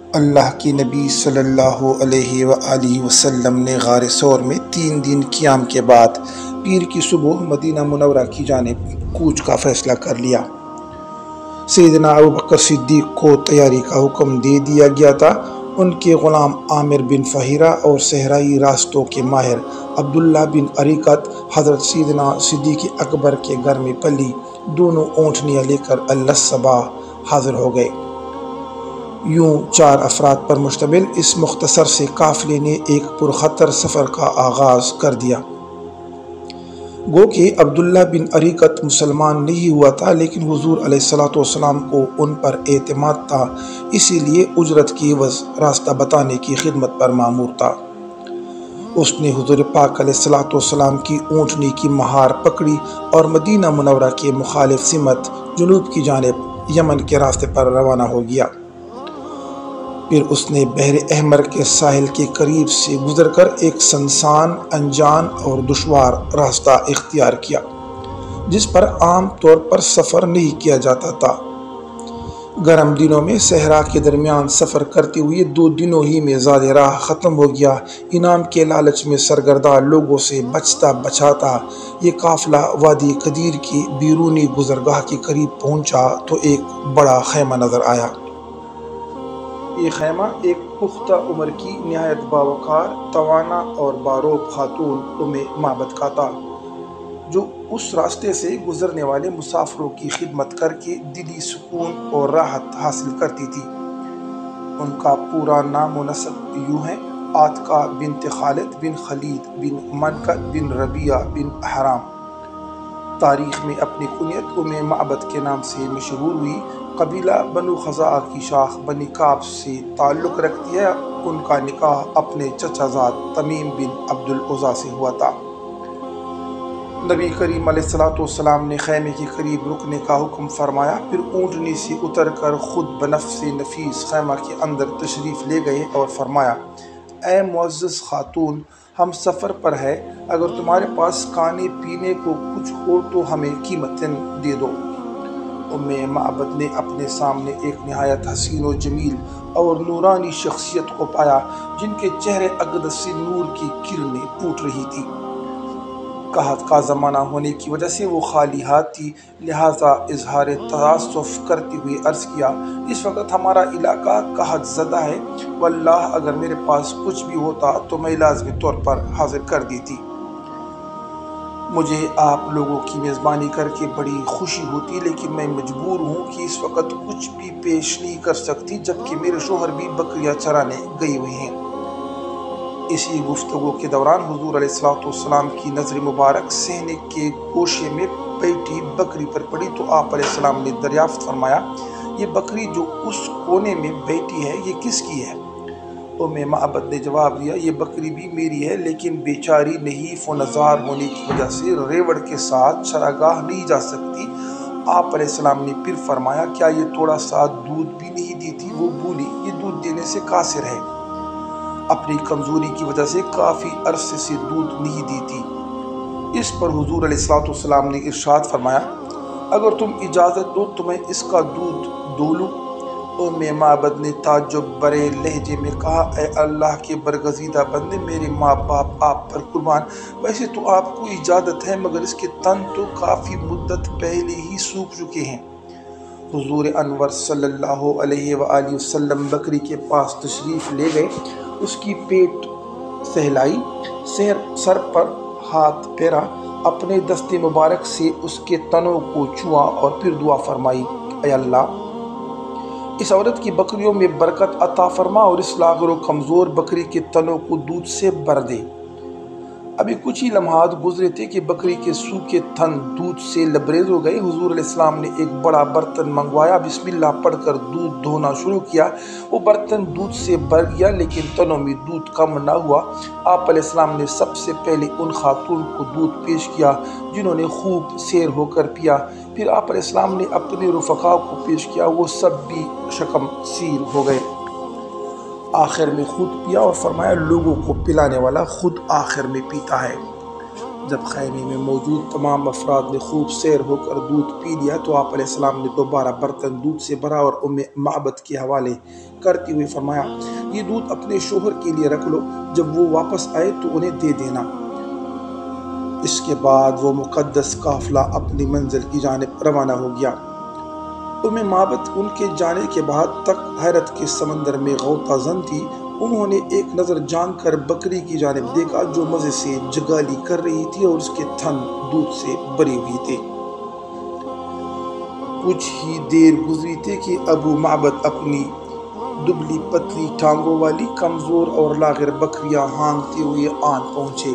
اللہ کے نبی صلی اللہ علیہ وآلہ وسلم نے غار ثور میں 3 دن قیام کے بعد پیر کی صبح مدینہ منورہ کی جانب کوچ کا فیصلہ کر لیا۔ سیدنا ابوبکر صدیق کو تیاری کا حکم دے دیا گیا تھا۔ ان کے غلام عامر بن فہیرہ اور صحرائی راستوں کے ماہر عبداللہ بن اریقت حضرت سیدنا صدیق اکبر کے گھر میں پلی دونوں اونٹنیاں لے کر الصباح حاضر ہو گئے۔ یوں 4 افراد پر مشتمل اس مختصر سے قافلے نے ایک پرخطر سفر کا آغاز کر دیا۔ گو کہ عبداللہ بن اریقت مسلمان نہیں ہوا تھا، لیکن حضور علیہ السلام کو ان پر اعتماد تھا، اسی لیے اجرت کی عوض راستہ بتانے کی خدمت پر مامور تھا۔ اس نے حضور پاک علیہ السلام کی اونٹنی کی مہار پکڑی اور مدینہ منورہ کے مخالف سمت جنوب کی جانب یمن کے راستے پر روانہ ہو گیا۔ پھر اس نے بحر احمر کے ساحل کے قریب سے گزر کر ایک سنسان، انجان اور دشوار راستہ اختیار کیا، جس پر عام طور پر سفر نہیں کیا جاتا تھا۔ گرم دنوں میں صحرا کے درمیان سفر کرتے ہوئے 2 دنوں ہی میں زاد راہ ختم ہو گیا۔ انعام کے لالچ میں سرگرداں لوگوں سے بچتا بچاتا یہ قافلہ وادی قدیر کی بیرونی گزرگاہ کے قریب پہنچا تو ایک بڑا خیمہ نظر آیا۔ یہ خیمہ ایک پختہ عمر کی نہایت باوقار، توانا اور باروب خاتون معبد کا تھا، جو اس راستے سے گزرنے والے مسافروں کی خدمت کر کے دلی سکون اور راحت حاصل کرتی تھی۔ ان کا پورا نام و نسب یوں ہے: عاتقہ بنت خالد بن خلید بن منقد بن ربیعہ بن حرام۔ تاریخ میں اپنی کنیت معبد کے نام سے مشہور ہوئی۔ قبیلہ بنو خزاعہ کی شاخ بنی کعب سے تعلق رکھتی ہے۔ ان کا نکاح اپنے چچا زاد تمیم بن عبد العزیٰ سے ہوا تھا۔ نبی کریم علیہ السلام نے خیمے کے قریب رکنے کا حکم فرمایا، پھر اونٹنی سے اتر کر خود بنفس نفیس خیمہ کے اندر تشریف لے گئے اور فرمایا: اے معزز خاتون، ہم سفر پر ہے، اگر تمہارے پاس کھانے پینے کو کچھ ہو تو ہمیں قیمتاً دے دو۔ معبد نے اپنے سامنے ایک نہایت حسین و جمیل اور نورانی شخصیت کو پایا، جن کے چہرے اقدس سے نور کی کرنیں پھوٹ رہی تھی۔ قحط کا زمانہ ہونے کی وجہ سے وہ خالی ہاتھ تھی، لہٰذا اظہار تاسف کرتے ہوئے عرض کیا: اس وقت ہمارا علاقہ قحط زدہ ہے، واللہ اگر میرے پاس کچھ بھی ہوتا تو میں لازمی طور پر حاضر کر دیتی۔ مجھے آپ لوگوں کی میزبانی کر کے بڑی خوشی ہوتی، لیکن میں مجبور ہوں کہ اس وقت کچھ بھی پیش نہیں کر سکتی، جبکہ میرے شوہر بھی بکریاں چرانے گئے ہوئے ہیں۔ اسی گفتگو کے دوران حضور علیہ السلام کی نظر مبارک صحن کے گوشے میں بیٹھی بکری پر پڑی تو آپ علیہ السلام نے دریافت فرمایا: یہ بکری جو اس کونے میں بیٹھی ہے، یہ کس کی ہے؟ معبد نے جواب دیا: یہ بکری بھی میری ہے، لیکن بیچاری نحیف و نزار ہونے کی وجہ سے ریوڑ کے ساتھ چراگاہ نہیں جا سکتی۔ آپ علیہ السلام نے پھر فرمایا: کیا یہ تھوڑا سا دودھ بھی نہیں دیتی؟ وہ بولی: یہ دودھ دینے سے قاصر ہے، اپنی کمزوری کی وجہ سے کافی عرصے سے دودھ نہیں دیتی۔ اس پر حضور علیہ السلام نے ارشاد فرمایا: اگر تم اجازت دو تو میں اس کا دودھ دولوں۔ معبد نے تعجب برے لہجے میں کہا: اے اللہ کے برگزیدہ بندے، میرے ماں باپ آپ پر قربان، ویسے تو آپ کو اجازت ہے، مگر اس کے تن تو کافی مدت پہلے ہی سوکھ چکے ہیں۔ حضور انور صلی اللہ علیہ وآلہ وسلم بکری کے پاس تشریف لے گئے، اس کی پیٹ سہلائی، سر پر ہاتھ پھیرا، اپنے دست مبارک سے اس کے تنوں کو چھوا اور پھر دعا فرمائی: اے اللہ، اس عورت کی بکریوں میں برکت عطا فرما اور اس لاغر و کمزور بکری کے تنوں کو دودھ سے بھر دے۔ ابھی کچھ ہی لمحات گزرے تھے کہ بکری کے سوکھے تھن دودھ سے لبریز ہو گئے۔ حضور علیہ السلام نے ایک بڑا برتن منگوایا، بسم اللہ پڑھ کر دودھ دھونا شروع کیا۔ وہ برتن دودھ سے بھر گیا، لیکن تنوں میں دودھ کم نہ ہوا۔ آپ علیہ السلام نے سب سے پہلے ان خاتون کو دودھ پیش کیا جنہوں نے خوب سیر ہو کر پیا، پھر آپ علیہ السلام نے اپنے رفقاء کو پیش کیا، وہ سب بھی شکم سیر ہو گئے۔ آخر میں خود پیا اور فرمایا: لوگوں کو پلانے والا خود آخر میں پیتا ہے۔ جب خیمے میں موجود تمام افراد نے خوب سیر ہو کر دودھ پی لیا تو آپ علیہ السلام نے دوبارہ برتن دودھ سے بھرا اور معبد کے حوالے کرتے ہوئے فرمایا، یہ دودھ اپنے شوہر کے لیے رکھ لو، جب وہ واپس آئے تو انہیں دے دینا۔ اس کے بعد وہ مقدس قافلہ اپنی منزل کی جانب روانہ ہو گیا۔ معبد ان کے جانے کے بعد تک حیرت کے سمندر میں غوطہ زن تھی۔ انہوں نے ایک نظر جان کر بکری کی جانب دیکھا جو مزے سے جگالی کر رہی تھی اور اس کے تھن دودھ سے بھرے ہوئے تھے۔ کچھ ہی دیر گزری تھی کہ ابو معبد اپنی دبلی پتلی ٹانگوں والی کمزور اور لاغر بکریاں ہانکتے ہوئے آن پہنچے۔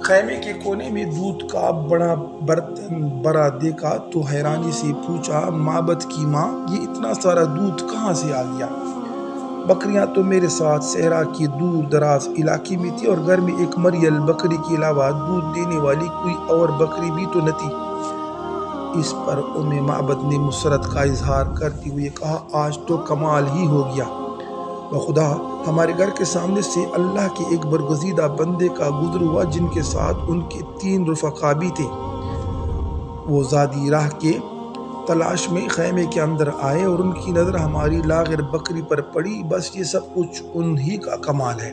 خیمے کے کونے میں دودھ کا بڑا برتن بھرا دیکھا تو حیرانی سے پوچھا، معبد کی ماں، یہ اتنا سارا دودھ کہاں سے آ گیا؟ بکریاں تو میرے ساتھ صحرا کے دور دراز علاقے میں تھی اور گھر میں ایک مریل بکری کے علاوہ دودھ دینے والی کوئی اور بکری بھی تو نہ تھی۔ اس پر معبد نے مسرت کا اظہار کرتے ہوئے کہا، آج تو کمال ہی ہو گیا، بخدا ہمارے گھر کے سامنے سے اللہ کے ایک برگزیدہ بندے کا گزر ہوا جن کے ساتھ ان کے 3 رفقا بھی تھے۔ وہ زادی راہ کے تلاش میں خیمے کے اندر آئے اور ان کی نظر ہماری لاغر بکری پر پڑی، بس یہ سب کچھ انہی کا کمال ہے۔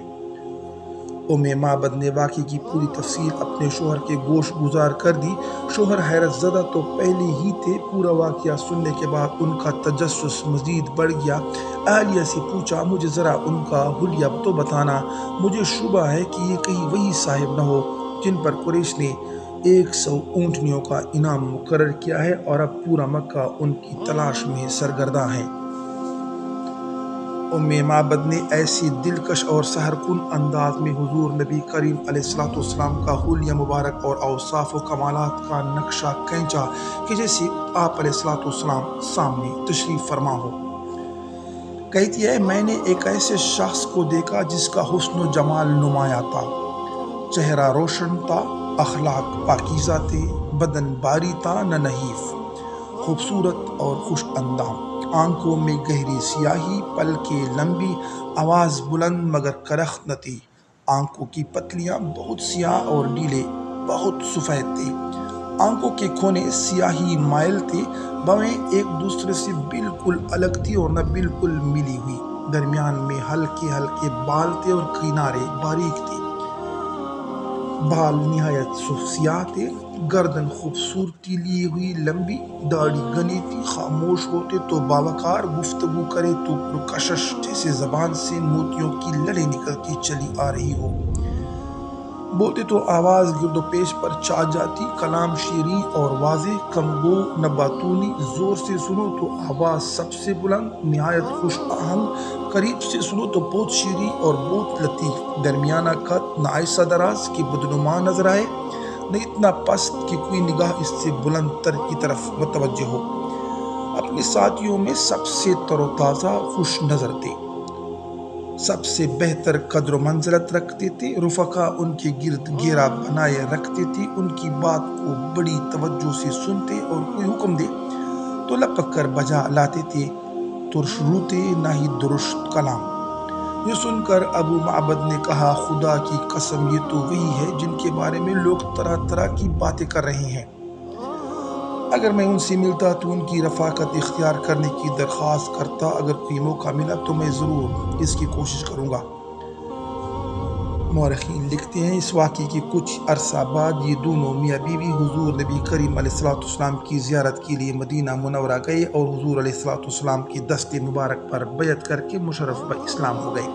معبد نے واقعے کی پوری تفصیل اپنے شوہر کے گوش گزار کر دی۔ شوہر حیرت زدہ تو پہلے ہی تھے، پورا واقعہ سننے کے بعد ان کا تجسس مزید بڑھ گیا۔ اہلیہ سے پوچھا، مجھے ذرا ان کا حلیہ تو بتانا، مجھے شبہ ہے کہ یہ کہیں وہی صاحب نہ ہو جن پر قریش نے 100 اونٹنیوں کا انعام مقرر کیا ہے اور اب پورا مکہ ان کی تلاش میں سرگرداں ہے۔ معبد نے ایسی دلکش اور سحرکن انداز میں حضور نبی کریم علیہ السلام کا حلیہ مبارک اور اوصاف و کمالات کا نقشہ کھینچا کہ جیسے آپ علیہ السلام سامنے تشریف فرما ہو۔ کہتی ہے، میں نے ایک ایسے شخص کو دیکھا جس کا حسن و جمال نمایاں تھا، چہرہ روشن تھا، اخلاق پاکیزہ تھے، بدن باری تھا نہ نحیف، خوبصورت اور خوش اندام، آنکھوں میں گہری سیاہی، پلکیں لمبی، آواز بلند مگر کرخت نہ تھی، آنکھوں کی پتلیاں بہت سیاہ اور ڈیلے بہت سفید تھے، آنکھوں کے کونے سیاہی مائل تھے، بویں ایک دوسرے سے بالکل الگ تھی اور نہ بالکل ملی ہوئی، درمیان میں ہلکے ہلکے بال تھے اور کنارے باریک تھے، بال نہایت سیاہ تھے، گردن خوبصورتی لیے ہوئی لمبی، داڑھی گھنی تھی، خاموش ہوتے تو باوقار، گفتگو کرے تو پرکشش جیسے زبان سے موتیوں کی لڑیں نکلتی چلی آ رہی ہو، بولتے تو آواز گرد و پیش پر چھا جاتی، کلام شیریں اور واضح، کم گو نہ باتونی، زور سے سنو تو آواز سب سے بلند، نہایت خوش آہنگ، قریب سے سنو تو بہت شیریں اور بہت لطیف، درمیانہ قد، نہ ایسا دراز کہ بدنما نظر آئے، نہ اتنا پست کہ کوئی نگاہ اس سے بلند تر کی طرف متوجہ ہو، اپنے ساتھیوں میں سب سے تر و تازہ، خوش نظر تھے، سب سے بہتر قدر و منزلت رکھتے تھے، رفقا ان کے گرد گھیرا بنائے رکھتے تھے، ان کی بات کو بڑی توجہ سے سنتے اور کوئی حکم دے تو لپک کر بجا لاتے تھے، ترش روتے نہ ہی درست کلام۔ یہ سن کر ابو معبد نے کہا، خدا کی قسم یہ تو وہی ہے جن کے بارے میں لوگ طرح طرح کی باتیں کر رہے ہیں، اگر میں ان سے ملتا تو ان کی رفاقت اختیار کرنے کی درخواست کرتا، اگر کوئی موقع ملا تو میں ضرور اس کی کوشش کروں گا۔ مورخین لکھتے ہیں، اس واقعے کے کچھ عرصہ بعد یہ دونوں میاں بیوی حضور نبی کریم علیہ السلام کی زیارت کے لیے مدینہ منورہ گئے اور حضور علیہ السلام کے دست مبارک پر بیعت کر کے مشرف اسلام ہو گئے۔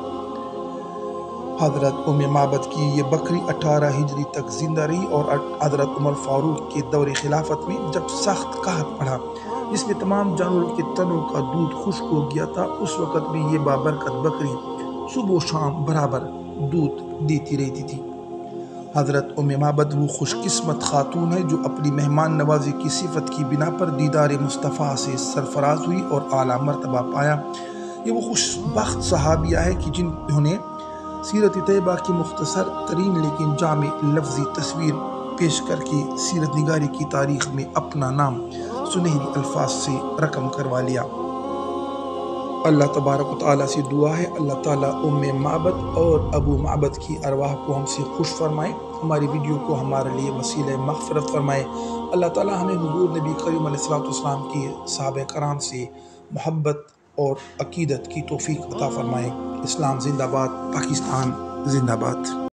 حضرت معبد کی یہ بکری 18 ہجری تک زندہ رہی اور حضرت عمر فاروق کے دور خلافت میں جب سخت قحط پڑا جس میں تمام جانوروں کے تنوں کا دودھ خشک ہو گیا تھا، اس وقت بھی یہ بابرکت بکری صبح و شام برابر دودھ دیتی رہتی تھی۔ حضرت معبد وہ خوش قسمت خاتون ہے جو اپنی مہمان نوازی کی صفت کی بنا پر دیدار مصطفیٰ سے سرفراز ہوئی اور اعلیٰ مرتبہ پایا۔ یہ وہ خوش بخت صحابیہ ہے کہ جنہوں نے سیرت طیبہ کی مختصر ترین لیکن جامع لفظی تصویر پیش کر کے سیرت نگاری کی تاریخ میں اپنا نام سنہری الفاظ سے رقم کروا لیا۔ اللہ تبارک و تعالیٰ سے دعا ہے اللہ تعالیٰ معبد اور ابو معبد کی ارواح کو ہم سے خوش فرمائے۔ ہماری ویڈیو کو ہمارے لیے وسیلہ مغفرت فرمائے۔ اللہ تعالیٰ ہمیں حضور نبی کریم علیہ السلام کی صحابہ کرام سے محبت اور عقیدت کی توفیق عطا فرمائے۔ اسلام زندہ باد، پاکستان زندہ باد۔